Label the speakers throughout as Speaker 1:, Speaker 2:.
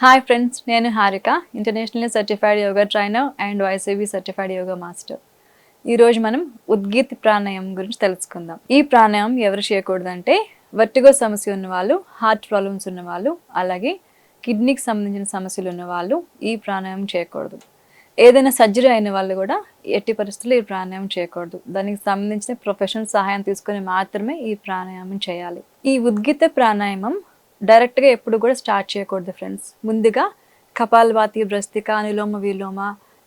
Speaker 1: Hi friends, నేను Harika, internationally certified yoga trainer and YCB certified yoga master. ఈరోజు మనం ఉద్గీత్ ప్రాణాయామం గురించి తెలుసుకుందాం. ఈ ప్రాణాయామం ఎవరు చేయకూడదంటే వర్టిగో సమస్య ఉన్న వాళ్ళు, హార్ట్ ప్రాబ్లమ్స్ ఉన్న వాళ్ళు, అలాగే కిడ్నీకి సంబంధించిన సమస్యలు ఉన్న వాళ్ళు ఈ ప్రాణాయామం చేయకూడదు. ఏదైనా సర్జరీ అయిన వాళ్ళు కూడా ఎట్టి పరిస్థితుల్లో ఈ ప్రాణాయామం చేయకూడదు. దానికి సంబంధించిన ప్రొఫెషనల్ సహాయం తీసుకొని మాత్రమే ఈ ప్రాణాయామం చేయాలి. ఈ ఉద్గీత ప్రాణాయామం డైరెక్ట్గా ఎప్పుడు కూడా స్టార్ట్ చేయకూడదు ఫ్రెండ్స్. ముందుగా కపాలభాతి, భ్రస్తిక, అనులోమ విలోమ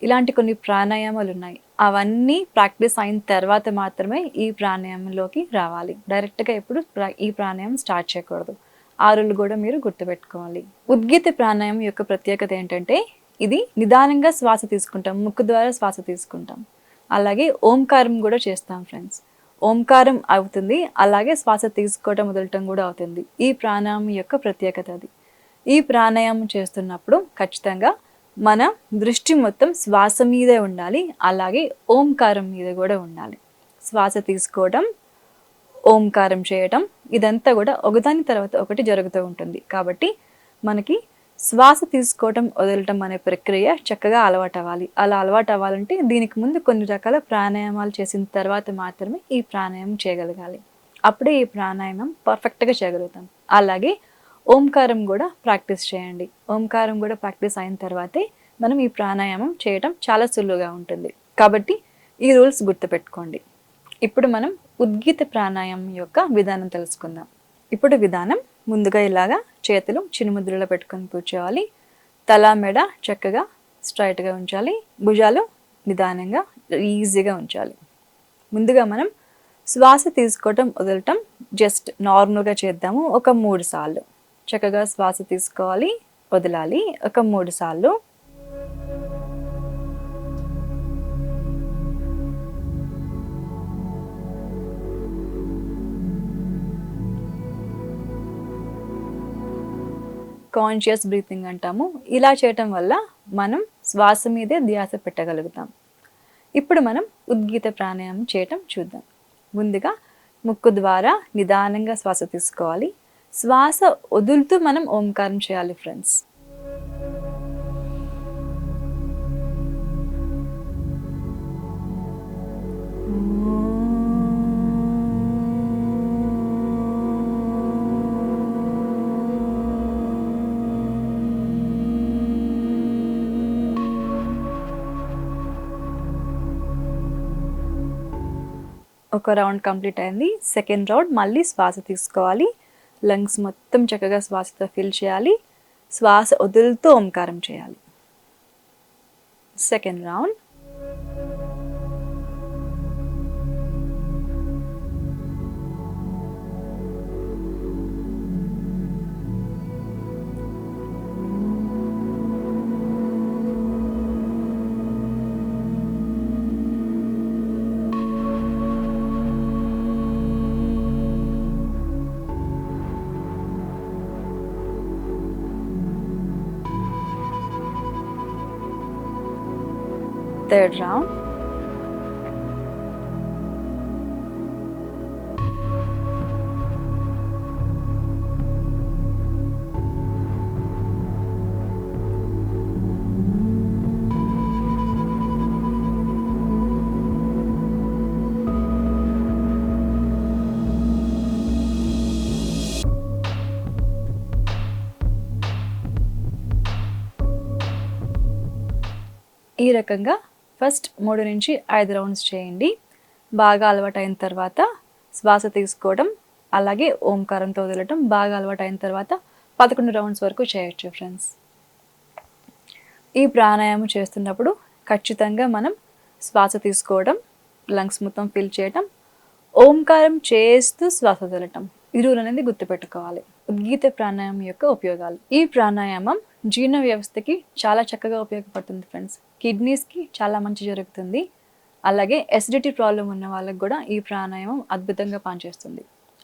Speaker 1: ఇలాంటి కొన్ని ప్రాణాయామాలు ఉన్నాయి. అవన్నీ ప్రాక్టీస్ అయిన తర్వాత మాత్రమే ఈ ప్రాణాయామంలోకి రావాలి. డైరెక్ట్గా ఎప్పుడు ఈ ప్రాణాయామం స్టార్ట్ చేయకూడదు. ఆరులు కూడా మీరు గుర్తుపెట్టుకోవాలి. ఉద్గీత ప్రాణాయామం యొక్క ప్రత్యేకత ఏంటంటే ఇది నిదానంగా శ్వాస తీసుకుంటాం, ముక్కు ద్వారా శ్వాస తీసుకుంటాం. అలాగే ఓంకారం కూడా చేస్తాం ఫ్రెండ్స్. ఓంకారం అవుతుంది, అలాగే శ్వాస తీసుకోవటం వదలటం కూడా అవుతుంది. ఈ ప్రాణాయామం యొక్క ప్రత్యేకత అది. ఈ ప్రాణాయామం చేస్తున్నప్పుడు ఖచ్చితంగా మన దృష్టి మొత్తం శ్వాస మీదే ఉండాలి, అలాగే ఓంకారం మీద కూడా ఉండాలి. శ్వాస తీసుకోవడం, ఓంకారం చేయటం ఇదంతా కూడా ఒకదాని తర్వాత ఒకటి జరుగుతూ ఉంటుంది. కాబట్టి మనకి శ్వాస తీసుకోవటం వదలటం అనే ప్రక్రియ చక్కగా అలవాటు అవ్వాలి. అలా అలవాటు అవ్వాలంటే దీనికి ముందు కొన్ని రకాల ప్రాణాయామాలు చేసిన తర్వాత మాత్రమే ఈ ప్రాణాయామం చేయగలగాలి. అప్పుడే ఈ ప్రాణాయామం పర్ఫెక్ట్గా చేయగలుగుతాం. అలాగే ఓంకారం కూడా ప్రాక్టీస్ చేయండి. ఓంకారం కూడా ప్రాక్టీస్ అయిన తర్వాతే మనం ఈ ప్రాణాయామం చేయటం చాలా సులువుగా ఉంటుంది. కాబట్టి ఈ రూల్స్ గుర్తుపెట్టుకోండి. ఇప్పుడు మనం ఉద్గీత ప్రాణాయామం యొక్క విధానం తెలుసుకుందాం. ఇప్పుడు విధానం ముందుగా ఇలాగా చేతులు చినుముద్రలో పెట్టుకొని కూర్చోవాలి. తల మెడ చక్కగా స్ట్రైట్గా ఉంచాలి. భుజాలు నిదానంగా ఈజీగా ఉంచాలి. ముందుగా మనం శ్వాస తీసుకోవటం వదలటం జస్ట్ నార్మల్గా చేద్దాము. ఒక 3 సార్లు చక్కగా శ్వాస తీసుకోవాలి, వదలాలి. ఒక 3 సార్లు. కాన్షియస్ బ్రీతింగ్ అంటాము. ఇలా చేయటం వల్ల మనం శ్వాస మీదే ధ్యాస పెట్టగలుగుతాం. ఇప్పుడు మనం ఉద్గీత ప్రాణాయామం చేయటం చూద్దాం. ముందుగా ముక్కు ద్వారా నిదానంగా శ్వాస తీసుకోవాలి. శ్వాస వదులుతూ మనం ఓంకారం చేయాలి ఫ్రెండ్స్. ఒక రౌండ్ కంప్లీట్ అయింది. సెకండ్ రౌండ్ మళ్ళీ శ్వాస తీసుకోవాలి. లంగ్స్ మొత్తం చక్కగా శ్వాసతో ఫిల్ చేయాలి. శ్వాస వదులుతూ ఓంకారం చేయాలి. Second round. Third round. ఈ రకంగా ఫస్ట్ 3 నుంచి 5 రౌండ్స్ చేయండి. బాగా అలవాటు అయిన తర్వాత శ్వాస తీసుకోవడం, అలాగే ఓంకారంతో వదలటం బాగా అలవాటు అయిన తర్వాత 11 రౌండ్స్ వరకు చేయొచ్చు ఫ్రెండ్స్. ఈ ప్రాణాయామం చేస్తున్నప్పుడు ఖచ్చితంగా మనం శ్వాస తీసుకోవడం, లంగ్స్ మొత్తం ఫిల్ చేయటం, ఓంకారం చేస్తూ శ్వాస వదలటం ఈ రూల్ అనేది గుర్తుపెట్టుకోవాలి. ఉద్గీత ప్రాణాయామం యొక్క ఉపయోగాలు. ఈ ప్రాణాయామం జీర్ణ వ్యవస్థకి చాలా చక్కగా ఉపయోగపడుతుంది ఫ్రెండ్స్. కిడ్నీస్కి చాలా మంచి జరుగుతుంది. అలాగే ఎసిడిటీ ప్రాబ్లం ఉన్న వాళ్ళకి కూడా ఈ ప్రాణాయామం అద్భుతంగా పనిచేస్తుంది.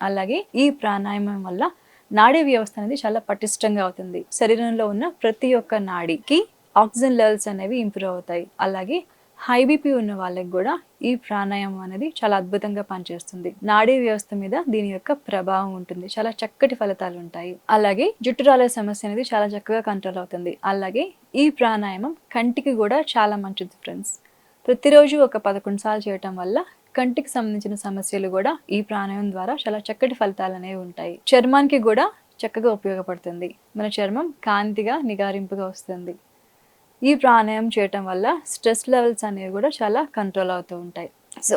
Speaker 1: అలాగే ఈ ప్రాణాయామం వల్ల నాడీ వ్యవస్థ అనేది చాలా పటిష్టంగా అవుతుంది. శరీరంలో ఉన్న ప్రతి ఒక్క నాడికి ఆక్సిజన్ లెవెల్స్ అనేవి ఇంప్రూవ్ అవుతాయి. అలాగే హై బీపీ ఉన్న వాళ్ళకి కూడా ఈ ప్రాణాయామం అనేది చాలా అద్భుతంగా పనిచేస్తుంది. నాడీ వ్యవస్థ మీద దీని యొక్క ప్రభావం ఉంటుంది. చాలా చక్కటి ఫలితాలు ఉంటాయి. అలాగే జుట్టు రాలే సమస్య అనేది చాలా చక్కగా కంట్రోల్ అవుతుంది. అలాగే ఈ ప్రాణాయామం కంటికి కూడా చాలా మంచిది ఫ్రెండ్స్. ప్రతిరోజు ఒక 11 సార్లు చేయటం వల్ల కంటికి సంబంధించిన సమస్యలు కూడా ఈ ప్రాణాయామం ద్వారా చాలా చక్కటి ఫలితాలు అనేవి ఉంటాయి. చర్మానికి కూడా చక్కగా ఉపయోగపడుతుంది. మన చర్మం కాంతిగా నిగారింపుగా వస్తుంది. ఈ ప్రాణాయామం చేయటం వల్ల స్ట్రెస్ లెవెల్స్ అనేవి కూడా చాలా కంట్రోల్ అవుతూ ఉంటాయి. సో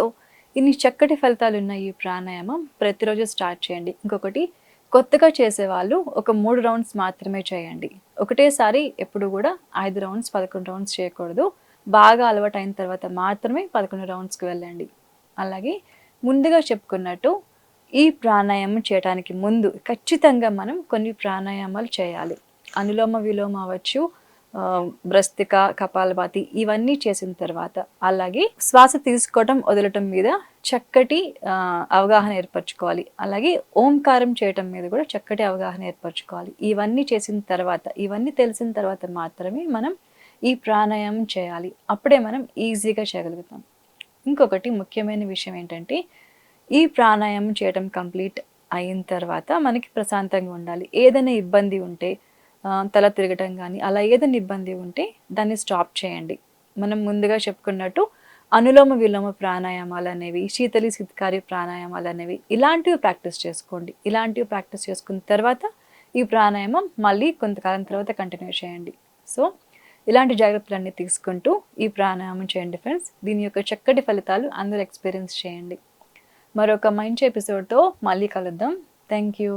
Speaker 1: ఇన్ని చక్కటి ఫలితాలు ఉన్న ఈ ప్రాణాయామం ప్రతిరోజు స్టార్ట్ చేయండి. ఇంకొకటి, కొత్తగా చేసేవాళ్ళు ఒక 3 రౌండ్స్ మాత్రమే చేయండి. ఒకటేసారి ఎప్పుడు కూడా 5 రౌండ్స్ 11 రౌండ్స్ చేయకూడదు. బాగా అలవాటు అయిన తర్వాత మాత్రమే 11 రౌండ్స్కి వెళ్ళండి. అలాగే ముందుగా చెప్పుకున్నట్టు ఈ ప్రాణాయామం చేయడానికి ముందు ఖచ్చితంగా మనం కొన్ని ప్రాణాయామాలు చేయాలి. అనులోమ విలోమ అవ్వచ్చు, భ్రస్తిక, కపాలభాతి ఇవన్నీ చేసిన తర్వాత, అలాగే శ్వాస తీసుకోవటం వదలటం మీద చక్కటి అవగాహన ఏర్పరచుకోవాలి. అలాగే ఓంకారం చేయటం మీద కూడా చక్కటి అవగాహన ఏర్పరచుకోవాలి. ఇవన్నీ చేసిన తర్వాత, ఇవన్నీ తెలిసిన తర్వాత మాత్రమే మనం ఈ ప్రాణాయామం చేయాలి. అప్పుడే మనం ఈజీగా చేయగలుగుతాం. ఇంకొకటి ముఖ్యమైన విషయం ఏంటంటే, ఈ ప్రాణాయామం చేయడం కంప్లీట్ అయిన తర్వాత మనకి ప్రశాంతంగా ఉండాలి. ఏదైనా ఇబ్బంది ఉంటే, తల తిరగటం కానీ అలా ఏదైనా ఇబ్బంది ఉంటే దాన్ని స్టాప్ చేయండి. మనం ముందుగా చెప్పుకున్నట్టు అనులోమ విలోమ ప్రాణాయామాలు అనేవి, శీతలి శీతకారి ప్రాణాయామాలు అనేవి ఇలాంటివి ప్రాక్టీస్ చేసుకోండి. ఇలాంటివి ప్రాక్టీస్ చేసుకున్న తర్వాత ఈ ప్రాణాయామం మళ్ళీ కొంతకాలం తర్వాత కంటిన్యూ చేయండి. సో ఇలాంటి జాగ్రత్తలన్నీ తీసుకుంటూ ఈ ప్రాణాయామం చేయండి ఫ్రెండ్స్. దీని యొక్క చక్కటి ఫలితాలు అందరూ ఎక్స్పీరియన్స్ చేయండి. మరొక మంచి ఎపిసోడ్తో మళ్ళీ కలుద్దాం. Thank you.